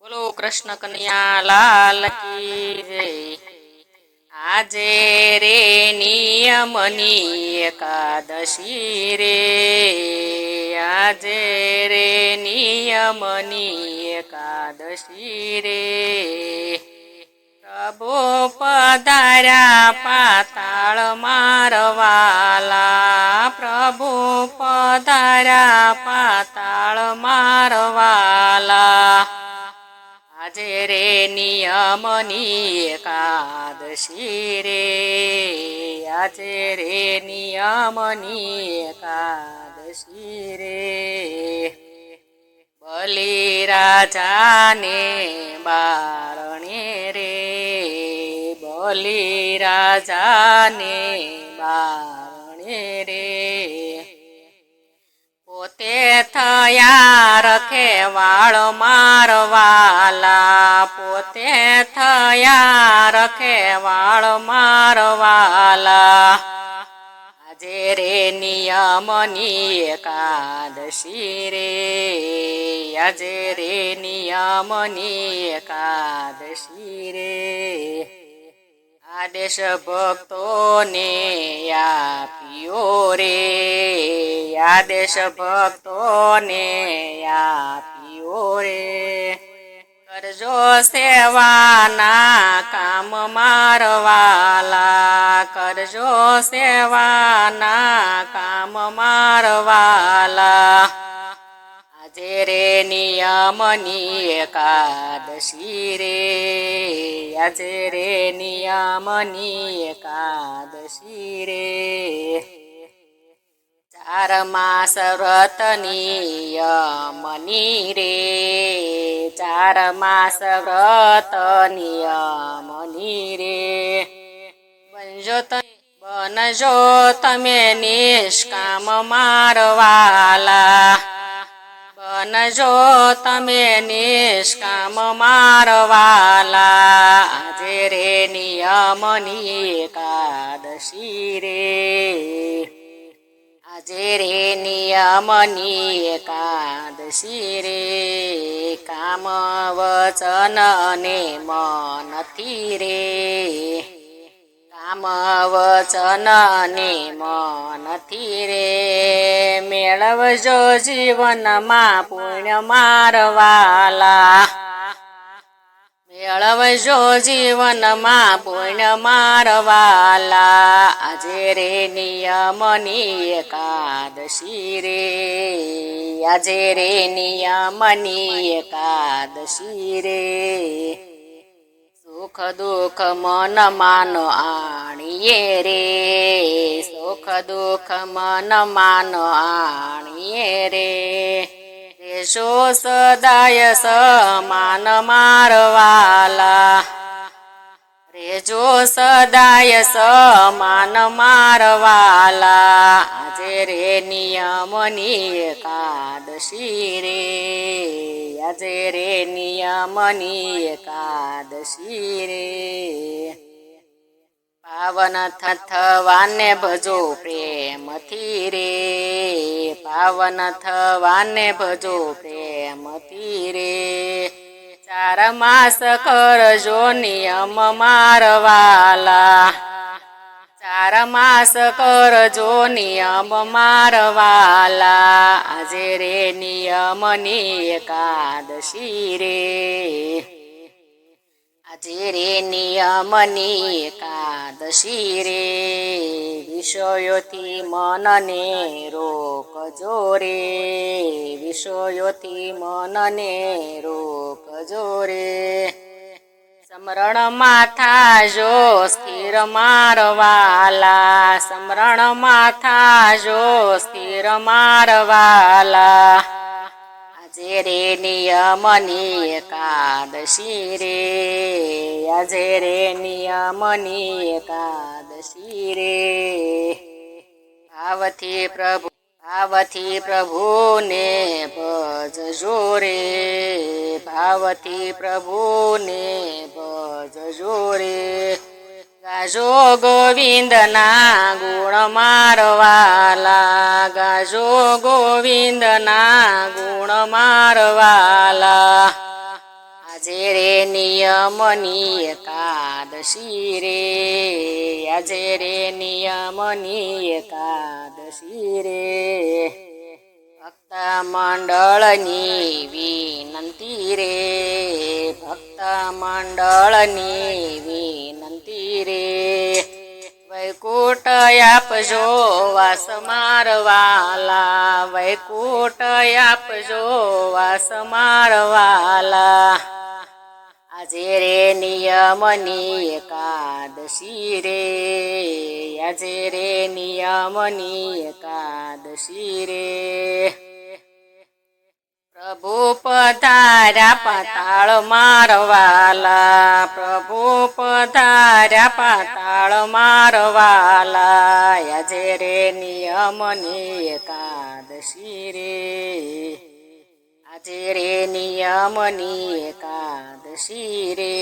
બોલો કૃષ્ણ કનૈયા લાલ કી જય। આજે રે નિયમની એકાદશી રે, આજે રે નિયમની એકાદશી રે। પ્રભુ પધાર્યા પાતાળ મારવાલા, પ્રભુ પધાર્યા પાતાળ મારવાલા। આજે રે નિયમની એકાદશી રે, આજે રે નિયમની એકાદશી રે। બલિ રાજાને બારણે રે, બલિ રાજાને બારણે રે। પોતે થયા રખેવાળ મારવાલા, પોતે થયા રખેવાળ મારવાલા। આજે રે નિયમની એકાદશી રે, આજે રે નિયમની એકાદશી રે। આદેશ ભક્તોને આપ્યો રે, આદેશ ભક્તોને આપ્યો રે। કરજો સેવાના કામ મારવાલા, કરજો સેવાના કામ મારવાલા। આજે રે નિયમની એકાદશી રે, આજે રે નિયમની એકાદશી રે। ચાર માસ વ્રતની યમની રે, ચાર માસ વ્રતની યમની રે। બનજો તમે નિષ્કામ મારવાલા, બનજો તમે નિષ્કામ મારવાલા। આજે રે નિયમની એકાદશી રે, આજે રે નિયમની એકાદશી રે। કામ વચન અને મનથી રે, કામ વચન અને મનથી રે। મેળવજો જીવનમાં પુણ્ય મારવાલા, મેળવજો જીવનમાં પુણ્ય મારવાલા। આજે રે નિયમની એકાદશી રે, આજે રે નિયમની એકાદશી રે। સુખ દુઃખ મન માનો આણીએ રે, સુખ દુઃખ મન માનો આણીએ રે। રેશો સદાય સમાન મારવાલા, રેજો સદાય સમાન મારવાલા। આજે રે નિયમની એકાદશી રે, આજે રે નિયમની એકાદશી રે। પાવન થવાને ભજો પ્રેમથી રે, પાવન થવાને ભજો પ્રેમથી રે। ચાર માસ કરજો નિયમ મારવાલા, ચાર માસ કરજો નિયમ મારવાલા। આજે રે નિયમની એકાદશી રે, આજે રે નિયમની એકાદશી રે। વિષયોથી મનને રોકજો રે, વિષયોથી મનને રોકજો રે। સ્મરણમાં થાજો સ્થિર મારવાલા, સ્મરણમાં થાજો સ્થિર મારવાલા। આજે રે નિયમની એકાદશી રે, આજે રે નિયમની એકાદશી રે। ભાવથી પ્રભુને ભજજો રે, ભાવથી પ્રભુને ભજજો રે। ગાજો ગોવિંદના ગુણ મારવાલા, ગાજો ગોવિંદના ગુણ મારવાલા। આજે રે નિયમની એકાદશી રે, આજે રે નિયમની એકાદશી રે, ભક્ત મંડળની વિનંતી રે, ભક્ત મંડળની વિનંતી રે, વૈકુંઠ આપજો વાસ મારવાલા, વૈકુંઠ આપજો વાસ મારવાલા, આજે રે નિયમની એકાદશી રે, આજે રે નિયમની એકાદશી રે, પ્રભુ પધાર્યા પાતાળ મારવાલા, પ્રભુ પધાર્યા પાતાળ મારવાલા, આજે રે નિયમની એકાદશી રે, આજે રે નિયમની એકાદશી રે,